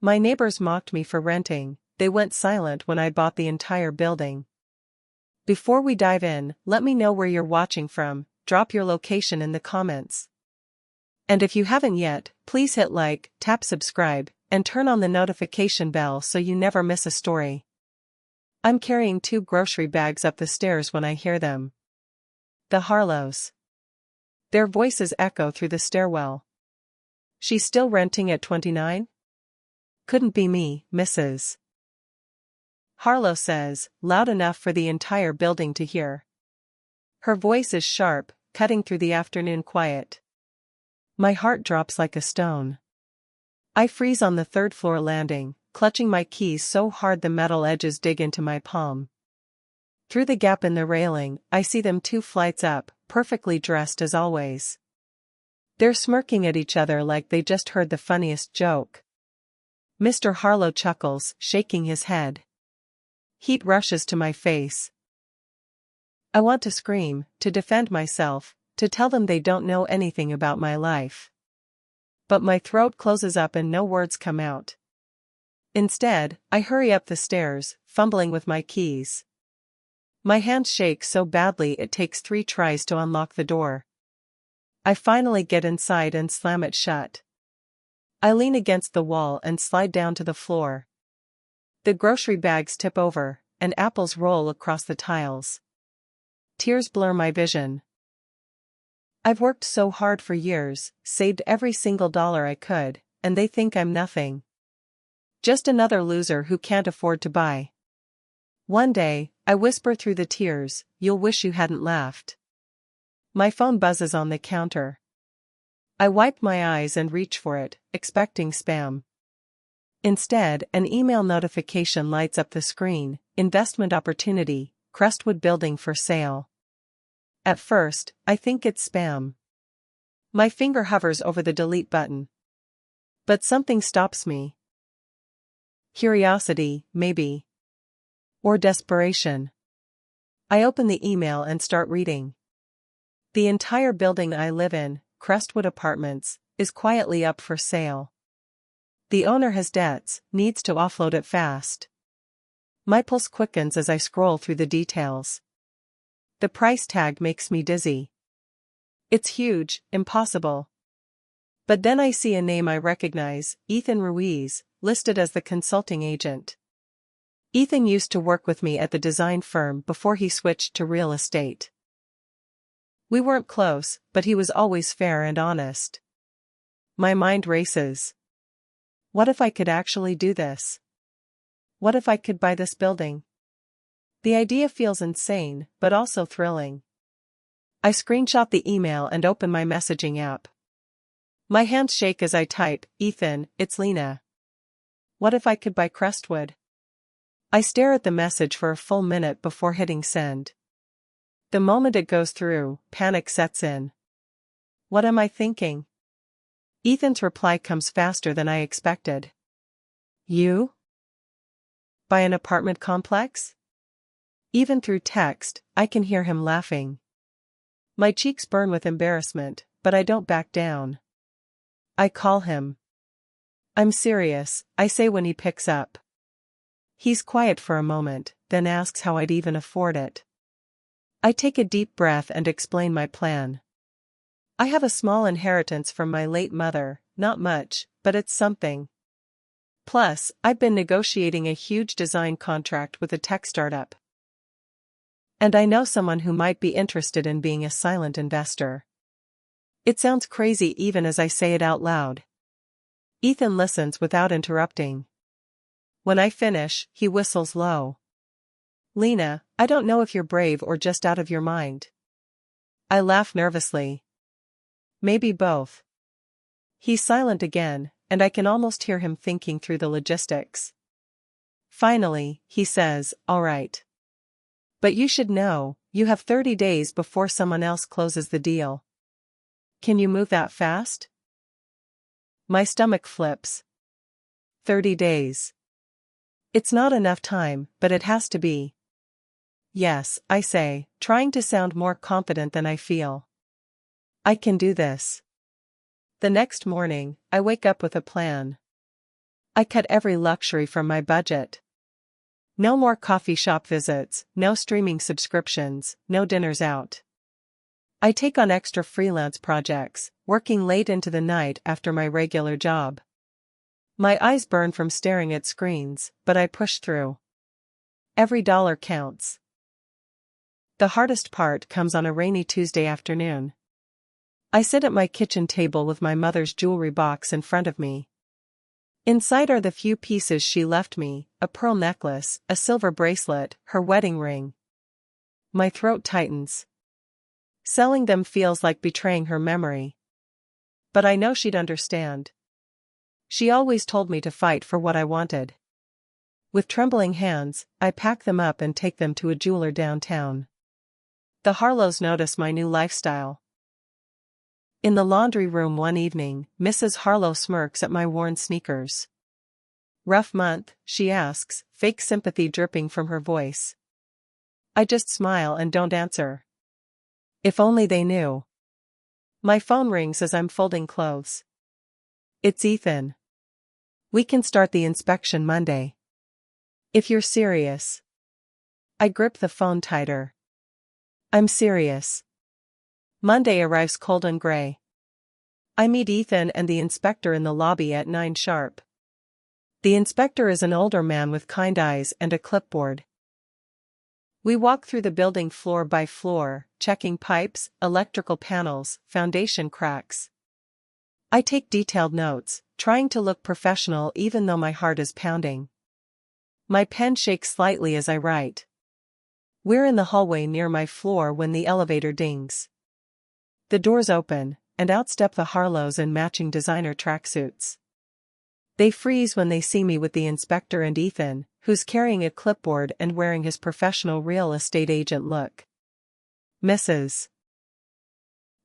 My neighbors mocked me for renting, they went silent when I bought the entire building. Before we dive in, let me know where you're watching from, drop your location in the comments. And if you haven't yet, please hit like, tap subscribe, and turn on the notification bell so you never miss a story. I'm carrying 2 grocery bags up the stairs when I hear them. The Harlows. Their voices echo through the stairwell. She's still renting at 29? Couldn't be me, Mrs. Harlow says, loud enough for the entire building to hear. Her voice is sharp, cutting through the afternoon quiet. My heart drops like a stone. I freeze on the 3rd floor landing, clutching my keys so hard the metal edges dig into my palm. Through the gap in the railing, I see them 2 flights up, perfectly dressed as always. They're smirking at each other like they just heard the funniest joke. Mr. Harlow chuckles, shaking his head. Heat rushes to my face. I want to scream, to defend myself, to tell them they don't know anything about my life. But my throat closes up and no words come out. Instead, I hurry up the stairs, fumbling with my keys. My hands shake so badly it takes 3 tries to unlock the door. I finally get inside and slam it shut. I lean against the wall and slide down to the floor. The grocery bags tip over, and apples roll across the tiles. Tears blur my vision. I've worked so hard for years, saved every single dollar I could, and they think I'm nothing. Just another loser who can't afford to buy. One day, I whisper through the tears, you'll wish you hadn't laughed. My phone buzzes on the counter. I wipe my eyes and reach for it, expecting spam. Instead, an email notification lights up the screen, investment opportunity, Crestwood building for sale. At first, I think it's spam. My finger hovers over the delete button. But something stops me. Curiosity, maybe. Or desperation. I open the email and start reading. The entire building I live in, Crestwood Apartments, is quietly up for sale. The owner has debts, needs to offload it fast. My pulse quickens as I scroll through the details. The price tag makes me dizzy. It's huge, impossible. But then I see a name I recognize, Ethan Ruiz, listed as the consulting agent. Ethan used to work with me at the design firm before he switched to real estate. We weren't close, but he was always fair and honest. My mind races. What if I could actually do this? What if I could buy this building? The idea feels insane, but also thrilling. I screenshot the email and open my messaging app. My hands shake as I type, Ethan, it's Lena. What if I could buy Crestwood? I stare at the message for a full minute before hitting send. The moment it goes through, panic sets in. What am I thinking? Ethan's reply comes faster than I expected. You? Buy an apartment complex? Even through text, I can hear him laughing. My cheeks burn with embarrassment, but I don't back down. I call him. I'm serious, I say when he picks up. He's quiet for a moment, then asks how I'd even afford it. I take a deep breath and explain my plan. I have a small inheritance from my late mother, not much, but it's something. Plus, I've been negotiating a huge design contract with a tech startup. And I know someone who might be interested in being a silent investor. It sounds crazy even as I say it out loud. Ethan listens without interrupting. When I finish, he whistles low. Lena, I don't know if you're brave or just out of your mind. I laugh nervously. Maybe both. He's silent again, and I can almost hear him thinking through the logistics. Finally, he says, all right. But you should know, you have 30 days before someone else closes the deal. Can you move that fast? My stomach flips. 30 days. It's not enough time, but it has to be. Yes, I say, trying to sound more confident than I feel. I can do this. The next morning, I wake up with a plan. I cut every luxury from my budget. No more coffee shop visits, no streaming subscriptions, no dinners out. I take on extra freelance projects, working late into the night after my regular job. My eyes burn from staring at screens, but I push through. Every dollar counts. The hardest part comes on a rainy Tuesday afternoon. I sit at my kitchen table with my mother's jewelry box in front of me. Inside are the few pieces she left me, a pearl necklace, a silver bracelet, her wedding ring. My throat tightens. Selling them feels like betraying her memory. But I know she'd understand. She always told me to fight for what I wanted. With trembling hands, I pack them up and take them to a jeweler downtown. The Harlows notice my new lifestyle. In the laundry room one evening, Mrs. Harlow smirks at my worn sneakers. "Rough month?" she asks, fake sympathy dripping from her voice. I just smile and don't answer. If only they knew. My phone rings as I'm folding clothes. It's Ethan. "We can start the inspection Monday. If you're serious." I grip the phone tighter. I'm serious. Monday arrives cold and gray. I meet Ethan and the inspector in the lobby at 9 sharp. The inspector is an older man with kind eyes and a clipboard. We walk through the building floor by floor, checking pipes, electrical panels, foundation cracks. I take detailed notes, trying to look professional even though my heart is pounding. My pen shakes slightly as I write. We're in the hallway near my floor when the elevator dings. The doors open, and out step the Harlows in matching designer tracksuits. They freeze when they see me with the inspector and Ethan, who's carrying a clipboard and wearing his professional real estate agent look. "Mrs.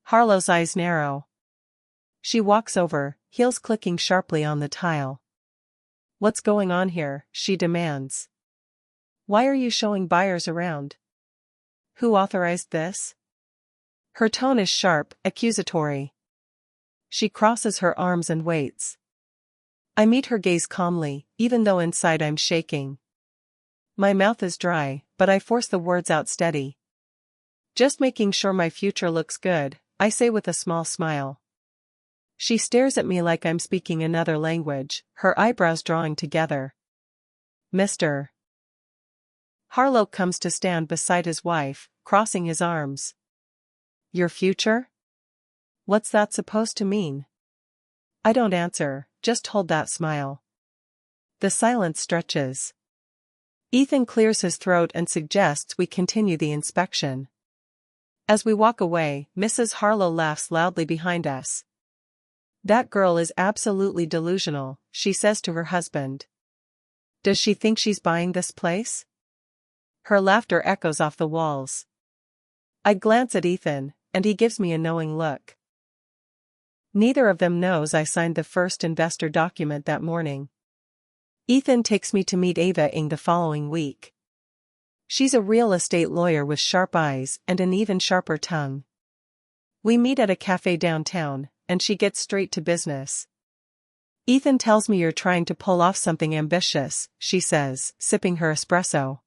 Harlow's eyes narrow. She walks over, heels clicking sharply on the tile. "What's going on here?" she demands. "Why are you showing buyers around? Who authorized this?" Her tone is sharp, accusatory. She crosses her arms and waits. I meet her gaze calmly, even though inside I'm shaking. My mouth is dry, but I force the words out steady. "Just making sure my future looks good," I say with a small smile. She stares at me like I'm speaking another language, her eyebrows drawing together. "Mr. Harlow comes to stand beside his wife, crossing his arms. "Your future? What's that supposed to mean?" I don't answer, just hold that smile. The silence stretches. Ethan clears his throat and suggests we continue the inspection. As we walk away, Mrs. Harlow laughs loudly behind us. "That girl is absolutely delusional," she says to her husband. "Does she think she's buying this place?" Her laughter echoes off the walls. I glance at Ethan, and he gives me a knowing look. Neither of them knows I signed the first investor document that morning. Ethan takes me to meet Ava Ng the following week. She's a real estate lawyer with sharp eyes and an even sharper tongue. We meet at a cafe downtown, and she gets straight to business. "Ethan tells me you're trying to pull off something ambitious," she says, sipping her espresso.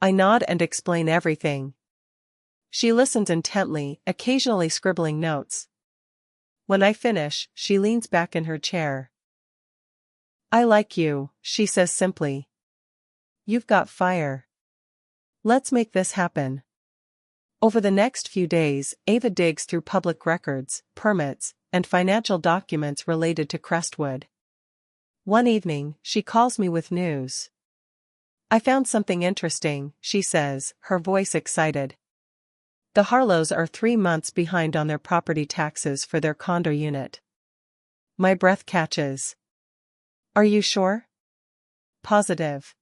I nod and explain everything. She listens intently, occasionally scribbling notes. When I finish, she leans back in her chair. "I like you," she says simply. "You've got fire. Let's make this happen." Over the next few days, Ava digs through public records, permits, and financial documents related to Crestwood. One evening, she calls me with news. "I found something interesting," she says, her voice excited. The Harlows are 3 months behind on their property taxes for their condo unit. My breath catches. "Are you sure?" "Positive.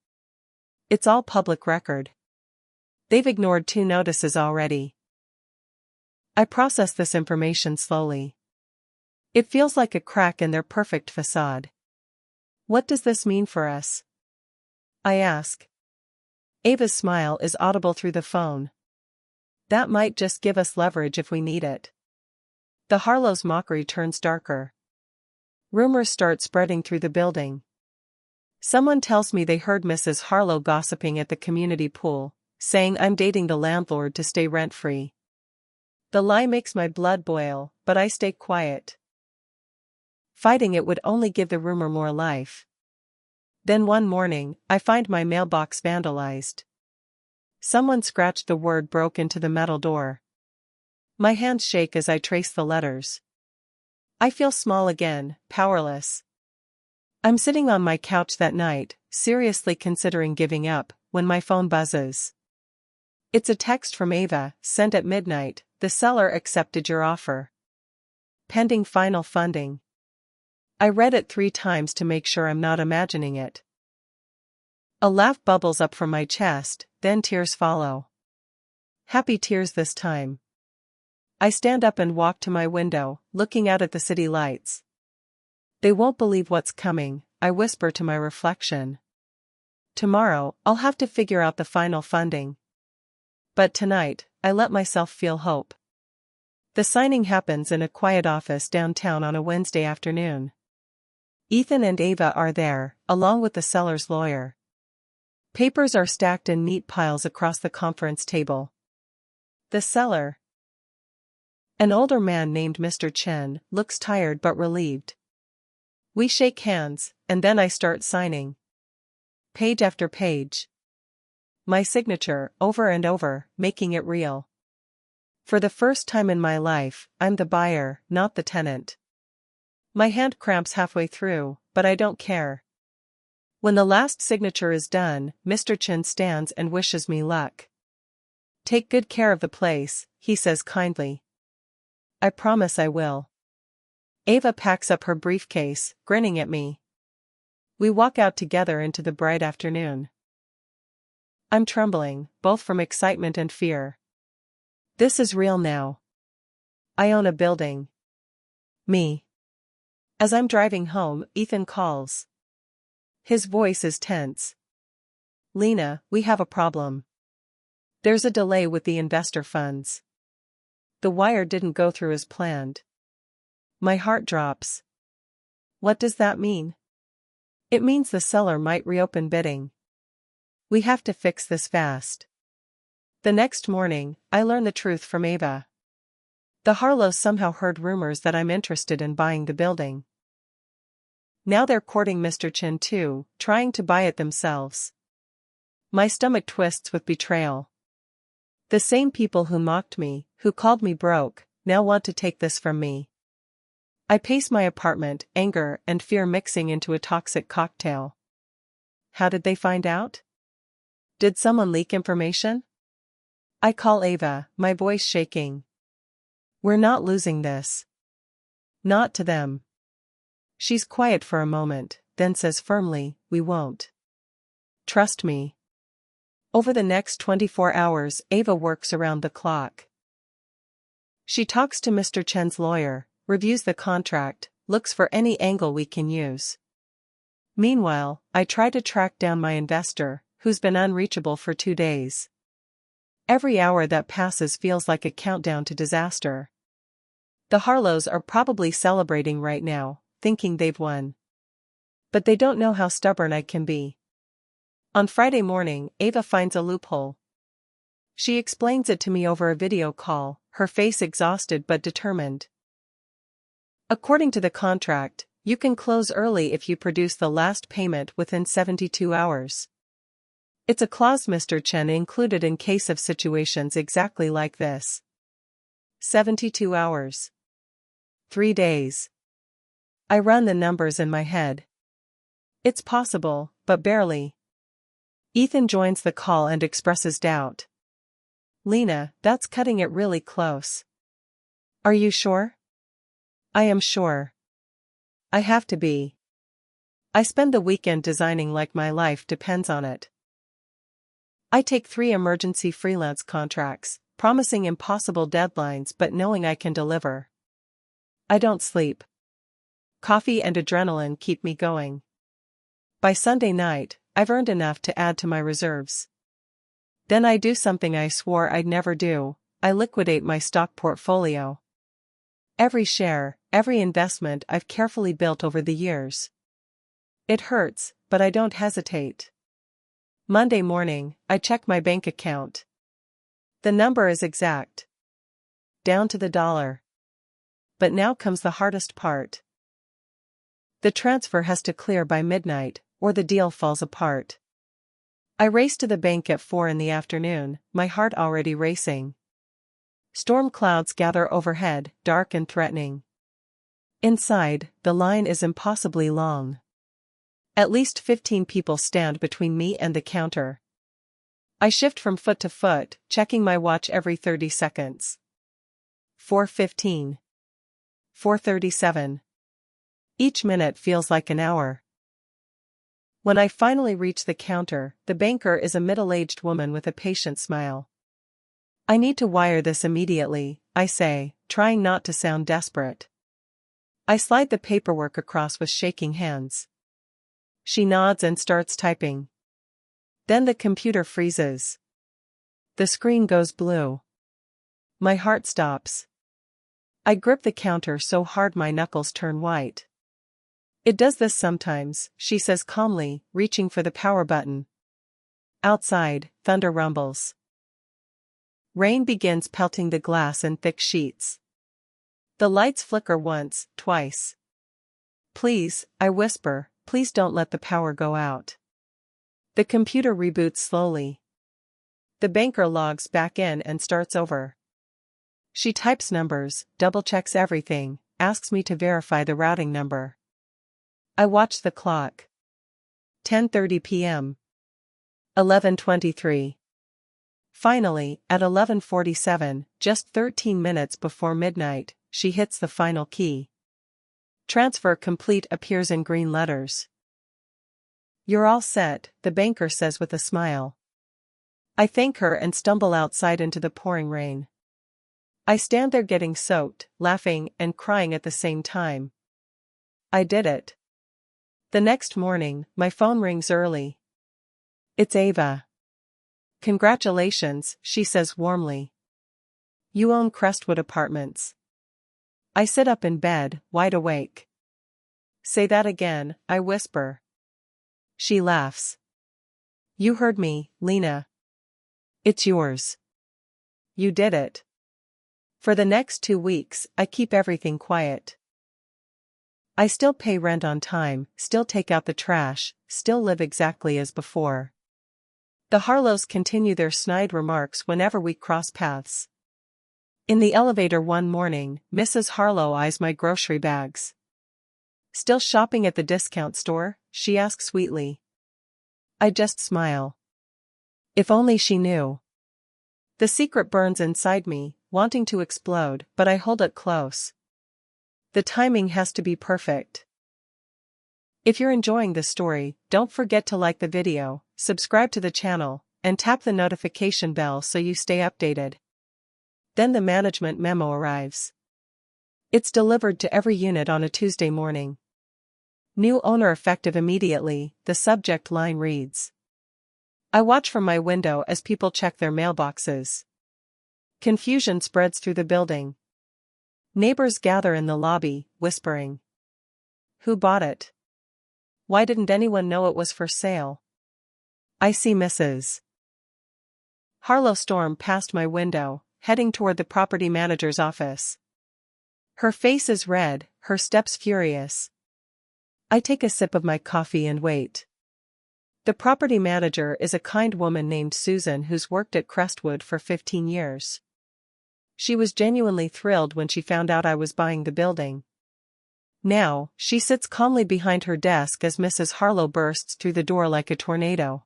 It's all public record. They've ignored 2 notices already." I process this information slowly. It feels like a crack in their perfect facade. "What does this mean for us?" I ask. Ava's smile is audible through the phone. "That might just give us leverage if we need it." The Harlow's mockery turns darker. Rumors start spreading through the building. Someone tells me they heard Mrs. Harlow gossiping at the community pool, saying I'm dating the landlord to stay rent-free. The lie makes my blood boil, but I stay quiet. Fighting it would only give the rumor more life. Then one morning, I find my mailbox vandalized. Someone scratched the word "broke" into the metal door. My hands shake as I trace the letters. I feel small again, powerless. I'm sitting on my couch that night, seriously considering giving up, when my phone buzzes. It's a text from Ava, sent at midnight. The seller accepted your offer. Pending final funding. I read it 3 times to make sure I'm not imagining it. A laugh bubbles up from my chest, then tears follow. Happy tears this time. I stand up and walk to my window, looking out at the city lights. They won't believe what's coming, I whisper to my reflection. Tomorrow, I'll have to figure out the final funding. But tonight, I let myself feel hope. The signing happens in a quiet office downtown on a Wednesday afternoon. Ethan and Ava are there, along with the seller's lawyer. Papers are stacked in neat piles across the conference table. The seller, an older man named Mr. Chen, looks tired but relieved. We shake hands, and then I start signing. Page after page. My signature, over and over, making it real. For the first time in my life, I'm the buyer, not the tenant. My hand cramps halfway through, but I don't care. When the last signature is done, Mr. Chen stands and wishes me luck. Take good care of the place, he says kindly. I promise I will. Ava packs up her briefcase, grinning at me. We walk out together into the bright afternoon. I'm trembling, both from excitement and fear. This is real now. I own a building. Me. As I'm driving home, Ethan calls. His voice is tense. Lena, we have a problem. There's a delay with the investor funds. The wire didn't go through as planned. My heart drops. What does that mean? It means the seller might reopen bidding. We have to fix this fast. The next morning, I learn the truth from Ava. The Harlows somehow heard rumors that I'm interested in buying the building. Now they're courting Mr. Chen too, trying to buy it themselves. My stomach twists with betrayal. The same people who mocked me, who called me broke, now want to take this from me. I pace my apartment, anger and fear mixing into a toxic cocktail. How did they find out? Did someone leak information? I call Ava, my voice shaking. We're not losing this. Not to them. She's quiet for a moment, then says firmly, we won't. Trust me. Over the next 24 hours, Ava works around the clock. She talks to Mr. Chen's lawyer, reviews the contract, looks for any angle we can use. Meanwhile, I try to track down my investor, who's been unreachable for 2 days. Every hour that passes feels like a countdown to disaster. The Harlows are probably celebrating right now, thinking they've won. But they don't know how stubborn I can be. On Friday morning, Ava finds a loophole. She explains it to me over a video call, her face exhausted but determined. According to the contract, you can close early if you produce the last payment within 72 hours. It's a clause Mr. Chen included in case of situations exactly like this. 72 hours. 3 days. I run the numbers in my head. It's possible, but barely. Ethan joins the call and expresses doubt. Lena, that's cutting it really close. Are you sure? I am sure. I have to be. I spend the weekend designing like my life depends on it. I take 3 emergency freelance contracts, promising impossible deadlines but knowing I can deliver. I don't sleep. Coffee and adrenaline keep me going. By Sunday night, I've earned enough to add to my reserves. Then I do something I swore I'd never do, I liquidate my stock portfolio. Every share, every investment I've carefully built over the years. It hurts, but I don't hesitate. Monday morning, I check my bank account. The number is exact. Down to the dollar. But now comes the hardest part. The transfer has to clear by midnight, or the deal falls apart. I race to the bank at 4 in the afternoon, my heart already racing. Storm clouds gather overhead, dark and threatening. Inside, the line is impossibly long. At least 15 people stand between me and the counter. I shift from foot to foot, checking my watch every 30 seconds. 4:15. 4:37. Each minute feels like an hour. When I finally reach the counter, the banker is a middle-aged woman with a patient smile. I need to wire this immediately, I say, trying not to sound desperate. I slide the paperwork across with shaking hands. She nods and starts typing. Then the computer freezes. The screen goes blue. My heart stops. I grip the counter so hard my knuckles turn white. It does this sometimes, she says calmly, reaching for the power button. Outside, thunder rumbles. Rain begins pelting the glass in thick sheets. The lights flicker once, twice. Please, I whisper, please don't let the power go out. The computer reboots slowly. The banker logs back in and starts over. She types numbers, double-checks everything, asks me to verify the routing number. I watch the clock. 10:30 p.m. 11:23. Finally, at 11:47, just 13 minutes before midnight, she hits the final key. Transfer complete appears in green letters. You're all set, the banker says with a smile. I thank her and stumble outside into the pouring rain. I stand there getting soaked, laughing and crying at the same time. I did it. The next morning, my phone rings early. It's Ava. Congratulations, she says warmly. You own Crestwood Apartments. I sit up in bed, wide awake. Say that again, I whisper. She laughs. You heard me, Lena. It's yours. You did it. For the next 2 weeks, I keep everything quiet. I still pay rent on time, still take out the trash, still live exactly as before. The Harlows continue their snide remarks whenever we cross paths. In the elevator one morning, Mrs. Harlow eyes my grocery bags. Still shopping at the discount store? She asks sweetly. I just smile. If only she knew. The secret burns inside me, wanting to explode, but I hold it close. The timing has to be perfect. If you're enjoying this story, don't forget to like the video, subscribe to the channel, and tap the notification bell so you stay updated. Then the management memo arrives. It's delivered to every unit on a Tuesday morning. New owner effective immediately, the subject line reads. I watch from my window as people check their mailboxes. Confusion spreads through the building. Neighbors gather in the lobby, whispering. Who bought it? Why didn't anyone know it was for sale? I see Mrs. Harlow storm past my window, heading toward the property manager's office. Her face is red, her steps furious. I take a sip of my coffee and wait. The property manager is a kind woman named Susan who's worked at Crestwood for 15 years. She was genuinely thrilled when she found out I was buying the building. Now, she sits calmly behind her desk as Mrs. Harlow bursts through the door like a tornado.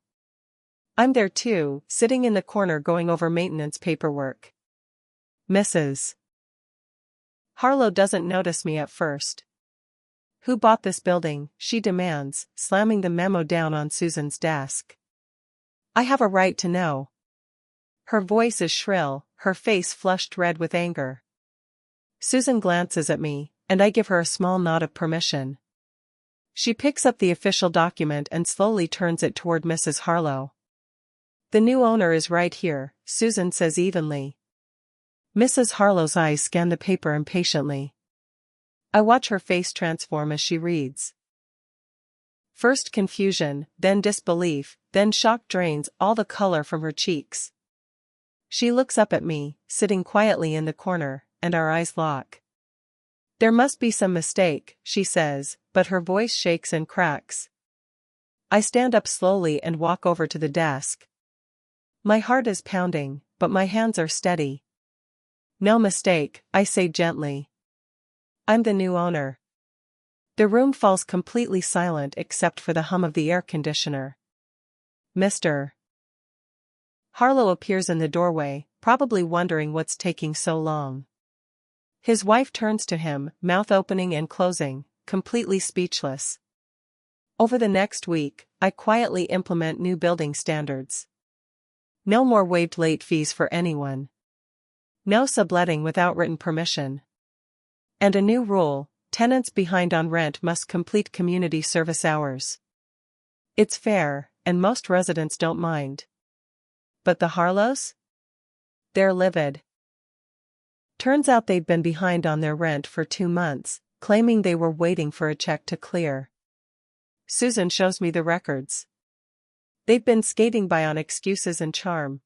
I'm there too, sitting in the corner going over maintenance paperwork. Mrs. Harlow doesn't notice me at first. Who bought this building? She demands, slamming the memo down on Susan's desk. I have a right to know. Her voice is shrill, her face flushed red with anger. Susan glances at me, and I give her a small nod of permission. She picks up the official document and slowly turns it toward Mrs. Harlow. The new owner is right here, Susan says evenly. Mrs. Harlow's eyes scan the paper impatiently. I watch her face transform as she reads. First confusion, then disbelief, then shock drains all the color from her cheeks. She looks up at me, sitting quietly in the corner, and our eyes lock. "There must be some mistake," she says, but her voice shakes and cracks. I stand up slowly and walk over to the desk. My heart is pounding, but my hands are steady. "No mistake," I say gently. "I'm the new owner." The room falls completely silent except for the hum of the air conditioner. Mr. Harlow appears in the doorway, probably wondering what's taking so long. His wife turns to him, mouth opening and closing, completely speechless. Over the next week, I quietly implement new building standards. No more waived late fees for anyone. No subletting without written permission. And a new rule: tenants behind on rent must complete community service hours. It's fair, and most residents don't mind. But the Harlows? They're livid. Turns out they'd been behind on their rent for 2 months, claiming they were waiting for a check to clear. Susan shows me the records. They've been skating by on excuses and charm.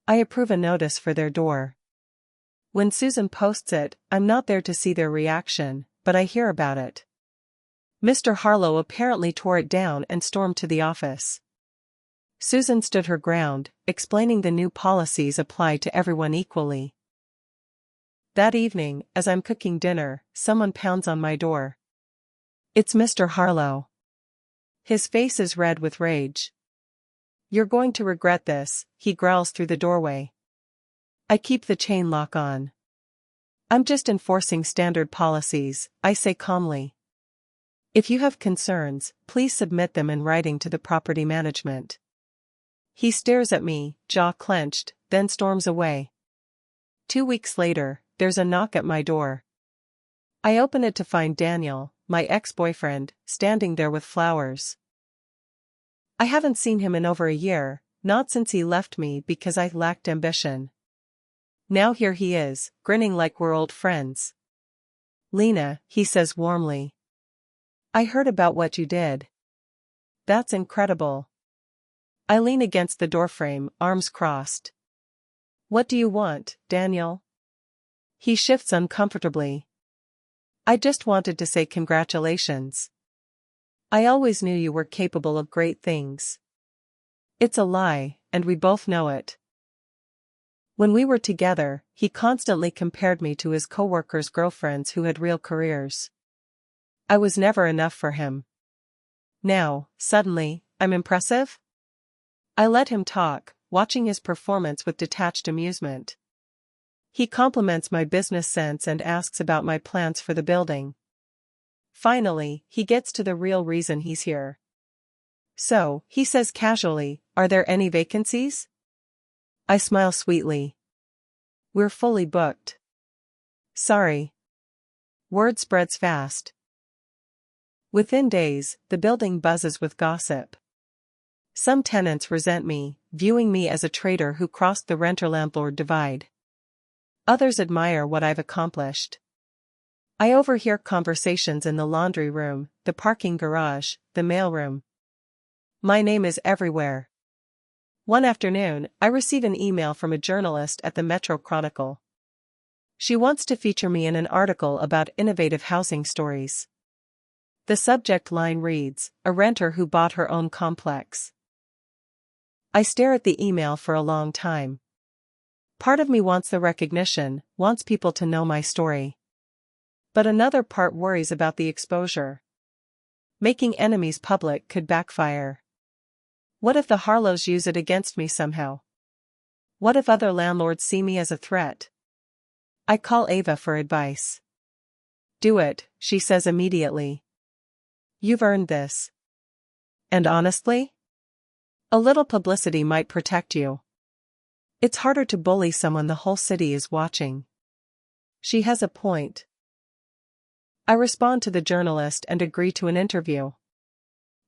I approve a notice for their door. When Susan posts it, I'm not there to see their reaction, but I hear about it. Mr. Harlow apparently tore it down and stormed to the office. Susan stood her ground, explaining the new policies apply to everyone equally. That evening, as I'm cooking dinner, someone pounds on my door. It's Mr. Harlow. His face is red with rage. "You're going to regret this," he growls through the doorway. I keep the chain lock on. "I'm just enforcing standard policies," I say calmly. "If you have concerns, please submit them in writing to the property management." He stares at me, jaw clenched, then storms away. 2 weeks later, there's a knock at my door. I open it to find Daniel, my ex-boyfriend, standing there with flowers. I haven't seen him in over a year, not since he left me because I lacked ambition. Now here he is, grinning like we're old friends. "Lena," he says warmly. "I heard about what you did. That's incredible." I lean against the doorframe, arms crossed. "What do you want, Daniel?" He shifts uncomfortably. "I just wanted to say congratulations. I always knew you were capable of great things." It's a lie, and we both know it. When we were together, he constantly compared me to his coworkers' girlfriends who had real careers. I was never enough for him. Now, suddenly, I'm impressive? I let him talk, watching his performance with detached amusement. He compliments my business sense and asks about my plans for the building. Finally, he gets to the real reason he's here. "So," he says casually, "are there any vacancies?" I smile sweetly. "We're fully booked." "Sorry." Word spreads fast. Within days, the building buzzes with gossip. Some tenants resent me, viewing me as a traitor who crossed the renter-landlord divide. Others admire what I've accomplished. I overhear conversations in the laundry room, the parking garage, the mailroom. My name is everywhere. One afternoon, I receive an email from a journalist at the Metro Chronicle. She wants to feature me in an article about innovative housing stories. The subject line reads, "A renter who bought her own complex." I stare at the email for a long time. Part of me wants the recognition, wants people to know my story. But another part worries about the exposure. Making enemies public could backfire. What if the Harlows use it against me somehow? What if other landlords see me as a threat? I call Ava for advice. "Do it," she says immediately. "You've earned this." And honestly? A little publicity might protect you. It's harder to bully someone the whole city is watching. She has a point. I respond to the journalist and agree to an interview.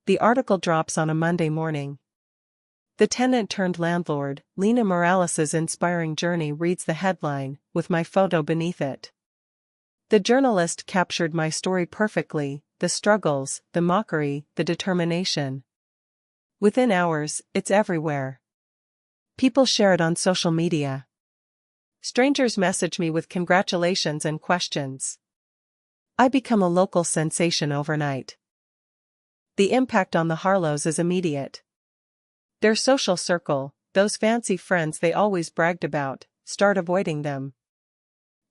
The article drops on a Monday morning. The tenant-turned-landlord, Lena Morales' inspiring journey reads the headline, with my photo beneath it. The journalist captured my story perfectly, the struggles, the mockery, the determination. Within hours, it's everywhere. People share it on social media. Strangers message me with congratulations and questions. I become a local sensation overnight. The impact on the Harlows is immediate. Their social circle, those fancy friends they always bragged about, start avoiding them.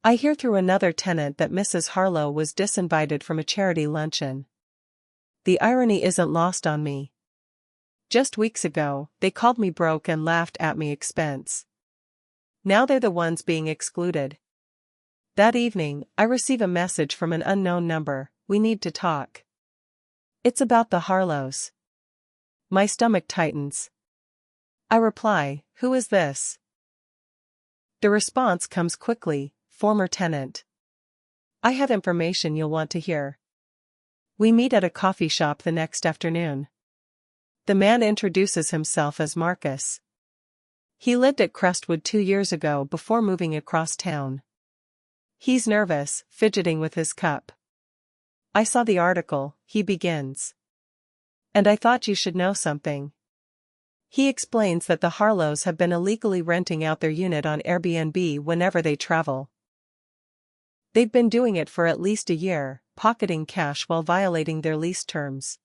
I hear through another tenant that Mrs. Harlow was disinvited from a charity luncheon. The irony isn't lost on me. Just weeks ago, they called me broke and laughed at me expense. Now they're the ones being excluded. That evening, I receive a message from an unknown number, "We need to talk." It's about the Harlows. My stomach tightens. I reply, "Who is this?" The response comes quickly, "Former tenant. I have information you'll want to hear." We meet at a coffee shop the next afternoon. The man introduces himself as Marcus. He lived at Crestwood 2 years ago before moving across town. He's nervous, fidgeting with his cup. "I saw the article," he begins. "And I thought you should know something." He explains that the Harlows have been illegally renting out their unit on Airbnb whenever they travel. They've been doing it for at least a year, pocketing cash while violating their lease terms.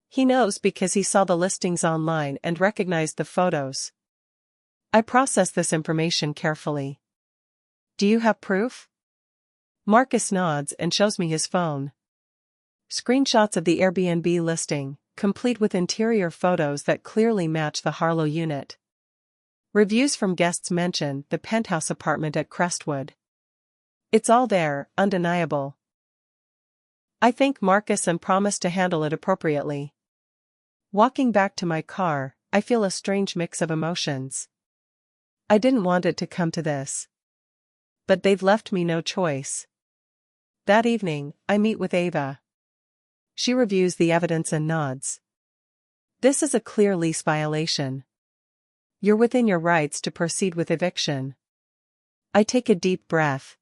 He knows because he saw the listings online and recognized the photos. I process this information carefully. "Do you have proof?" Marcus nods and shows me his phone. Screenshots of the Airbnb listing, complete with interior photos that clearly match the Harlow unit. Reviews from guests mention the penthouse apartment at Crestwood. It's all there, undeniable. I thank Marcus and promise to handle it appropriately. Walking back to my car, I feel a strange mix of emotions. I didn't want it to come to this. But they've left me no choice. That evening, I meet with Ava. She reviews the evidence and nods. "This is a clear lease violation. You're within your rights to proceed with eviction." I take a deep breath.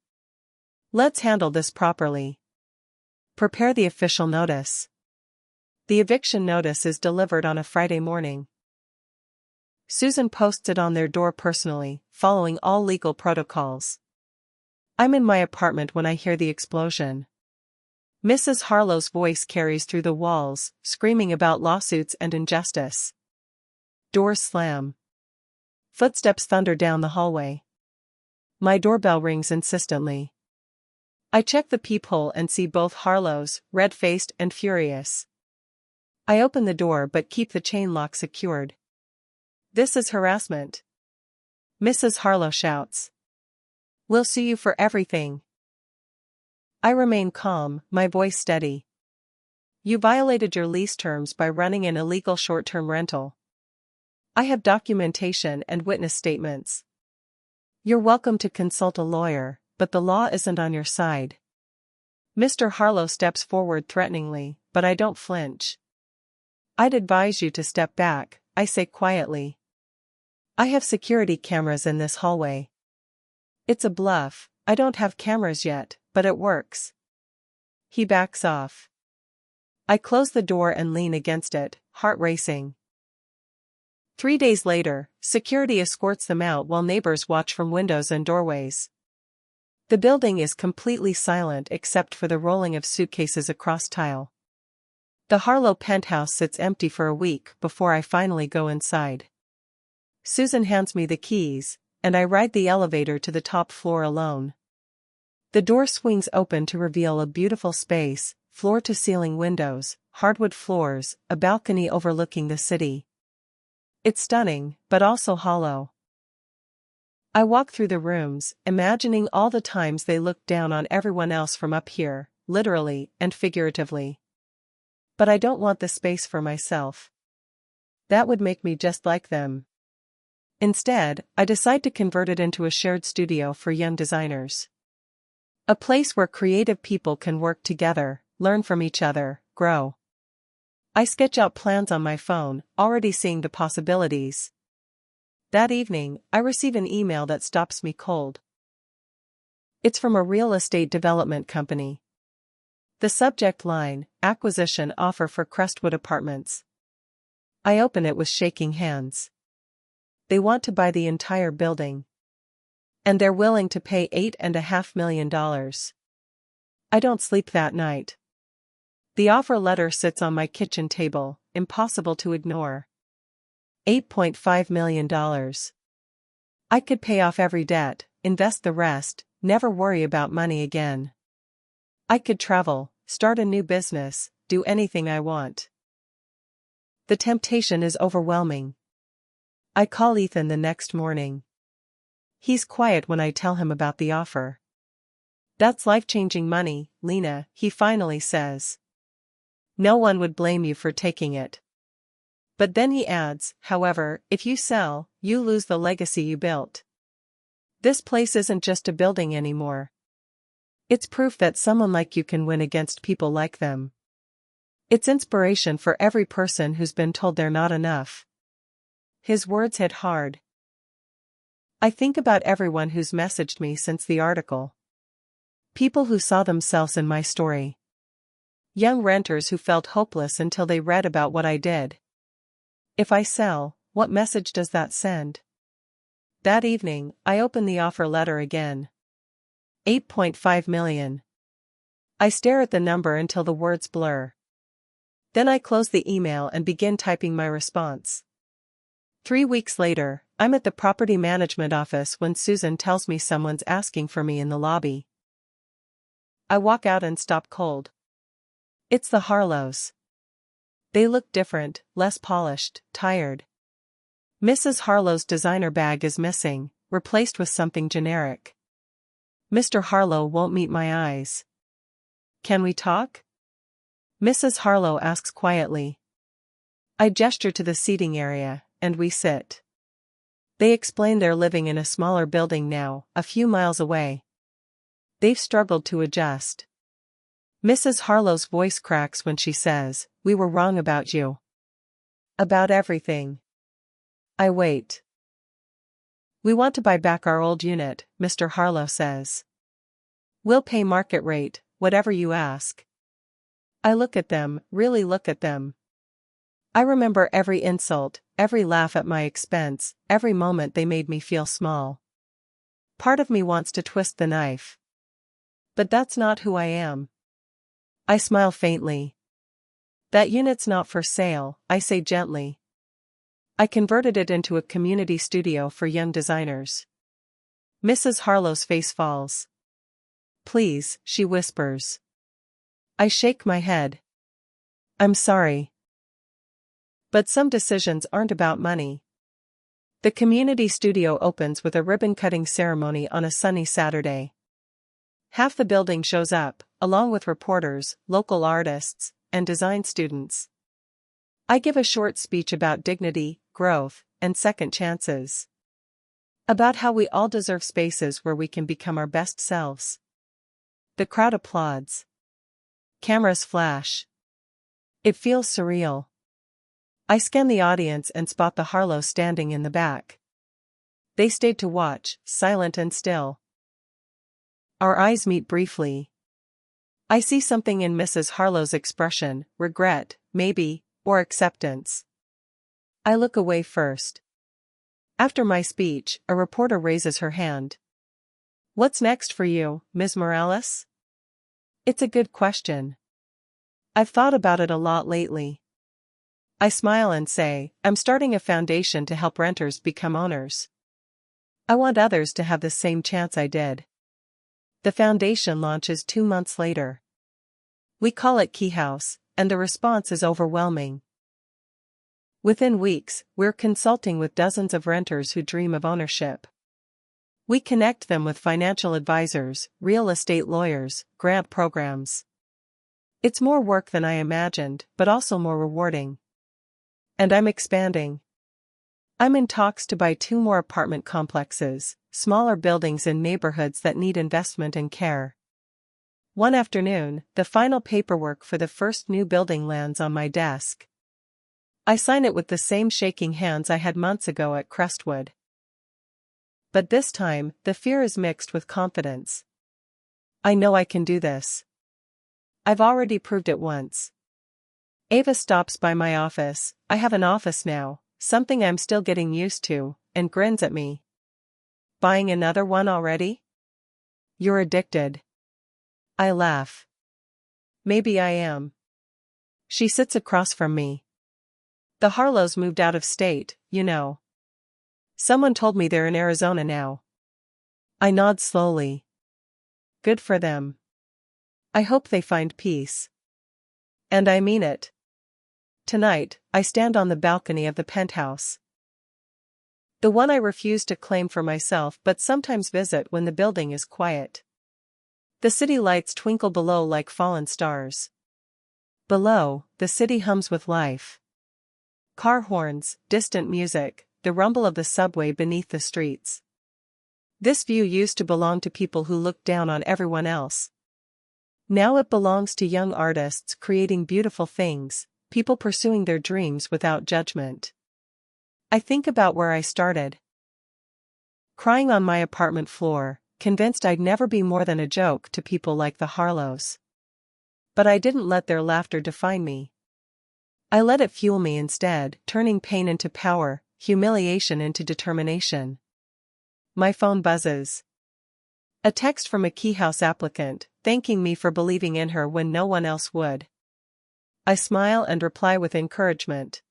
"Let's handle this properly. Prepare the official notice." The eviction notice is delivered on a Friday morning. Susan posts it on their door personally, following all legal protocols. I'm in my apartment when I hear the explosion. Mrs. Harlow's voice carries through the walls, screaming about lawsuits and injustice. Doors slam. Footsteps thunder down the hallway. My doorbell rings insistently. I check the peephole and see both Harlows, red-faced and furious. I open the door but keep the chain lock secured. "This is harassment," Mrs. Harlow shouts. "We'll sue you for everything." I remain calm, my voice steady. "You violated your lease terms by running an illegal short-term rental. I have documentation and witness statements. You're welcome to consult a lawyer, but the law isn't on your side." Mr. Harlow steps forward threateningly, but I don't flinch. "I'd advise you to step back," I say quietly. "I have security cameras in this hallway." "It's a bluff, I don't have cameras yet, but it works." He backs off. I close the door and lean against it, heart racing. 3 days later, security escorts them out while neighbors watch from windows and doorways. The building is completely silent except for the rolling of suitcases across tile. The Harlow penthouse sits empty for a week before I finally go inside. Susan hands me the keys, and I ride the elevator to the top floor alone. The door swings open to reveal a beautiful space, floor-to-ceiling windows, hardwood floors, a balcony overlooking the city. It's stunning, but also hollow. I walk through the rooms, imagining all the times they looked down on everyone else from up here, literally and figuratively. But I don't want the space for myself. That would make me just like them. Instead, I decide to convert it into a shared studio for young designers. A place where creative people can work together, learn from each other, grow. I sketch out plans on my phone, already seeing the possibilities. That evening, I receive an email that stops me cold. It's from a real estate development company. The subject line, acquisition offer for Crestwood Apartments. I open it with shaking hands. They want to buy the entire building. And they're willing to pay $8.5 million. I don't sleep that night. The offer letter sits on my kitchen table, impossible to ignore. $8.5 million. I could pay off every debt, invest the rest, never worry about money again. I could travel, start a new business, do anything I want. The temptation is overwhelming. I call Ethan the next morning. He's quiet when I tell him about the offer. That's life-changing money, Lena, he finally says. No one would blame you for taking it. But then he adds, however, if you sell, you lose the legacy you built. This place isn't just a building anymore. It's proof that someone like you can win against people like them. It's inspiration for every person who's been told they're not enough. His words hit hard. I think about everyone who's messaged me since the article. People who saw themselves in my story. Young renters who felt hopeless until they read about what I did. If I sell, what message does that send? That evening, I open the offer letter again. $8.5 million. I stare at the number until the words blur. Then I close the email and begin typing my response. 3 weeks later, I'm at the property management office when Susan tells me someone's asking for me in the lobby. I walk out and stop cold. It's the Harlows. They look different, less polished, tired. Mrs. Harlow's designer bag is missing, replaced with something generic. Mr. Harlow won't meet my eyes. Can we talk? Mrs. Harlow asks quietly. I gesture to the seating area, and we sit. They explain they're living in a smaller building now, a few miles away. They've struggled to adjust. Mrs. Harlow's voice cracks when she says, "We were wrong about you. About everything." I wait. "We want to buy back our old unit," Mr. Harlow says. "We'll pay market rate, whatever you ask." I look at them, really look at them. I remember every insult, every laugh at my expense, every moment they made me feel small. Part of me wants to twist the knife. But that's not who I am. I smile faintly. "That unit's not for sale," I say gently. I converted it into a community studio for young designers. Mrs. Harlow's face falls. "Please," she whispers. I shake my head. "I'm sorry. But some decisions aren't about money." The community studio opens with a ribbon-cutting ceremony on a sunny Saturday. Half the building shows up, along with reporters, local artists, and design students. I give a short speech about dignity, growth, and second chances. About how we all deserve spaces where we can become our best selves. The crowd applauds. Cameras flash. It feels surreal. I scan the audience and spot the Harlows standing in the back. They stayed to watch, silent and still. Our eyes meet briefly. I see something in Mrs. Harlow's expression, regret, maybe, or acceptance. I look away first. After my speech, a reporter raises her hand. "What's next for you, Ms. Morales?" It's a good question. I've thought about it a lot lately. I smile and say, I'm starting a foundation to help renters become owners. I want others to have the same chance I did. The foundation launches 2 months later. We call it Key House, and the response is overwhelming. Within weeks, we're consulting with dozens of renters who dream of ownership. We connect them with financial advisors, real estate lawyers, grant programs. It's more work than I imagined, but also more rewarding. And I'm expanding. I'm in talks to buy 2 more apartment complexes, smaller buildings in neighborhoods that need investment and care. One afternoon, the final paperwork for the first new building lands on my desk. I sign it with the same shaking hands I had months ago at Crestwood. But this time, the fear is mixed with confidence. I know I can do this. I've already proved it once. Ava stops by my office. I have an office now, something I'm still getting used to, and grins at me. Buying another one already? You're addicted. I laugh. Maybe I am. She sits across from me. The Harlows moved out of state, you know. Someone told me they're in Arizona now. I nod slowly. Good for them. I hope they find peace. And I mean it. Tonight, I stand on the balcony of the penthouse. The one I refuse to claim for myself but sometimes visit when the building is quiet. The city lights twinkle below like fallen stars. Below, the city hums with life. Car horns, distant music, the rumble of the subway beneath the streets. This view used to belong to people who looked down on everyone else. Now it belongs to young artists creating beautiful things, people pursuing their dreams without judgment. I think about where I started. Crying on my apartment floor, convinced I'd never be more than a joke to people like the Harlows. But I didn't let their laughter define me. I let it fuel me instead, turning pain into power, humiliation into determination. My phone buzzes. A text from a key house applicant, thanking me for believing in her when no one else would. I smile and reply with encouragement.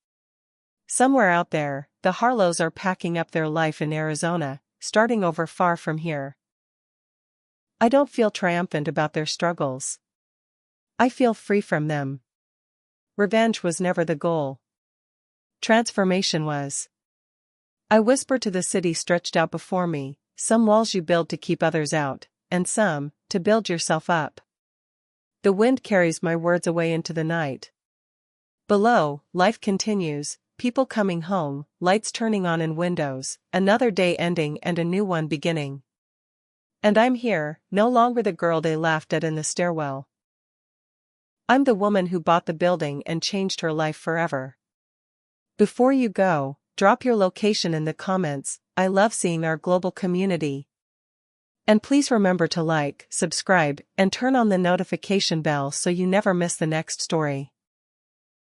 Somewhere out there, the Harlows are packing up their life in Arizona, starting over far from here. I don't feel triumphant about their struggles. I feel free from them. Revenge was never the goal. Transformation was. I whisper to the city stretched out before me, some walls you build to keep others out, and some, to build yourself up. The wind carries my words away into the night. Below, life continues, people coming home, lights turning on in windows, another day ending and a new one beginning. And I'm here, no longer the girl they laughed at in the stairwell. I'm the woman who bought the building and changed her life forever. Before you go, drop your location in the comments. I love seeing our global community. And please remember to like, subscribe, and turn on the notification bell so you never miss the next story.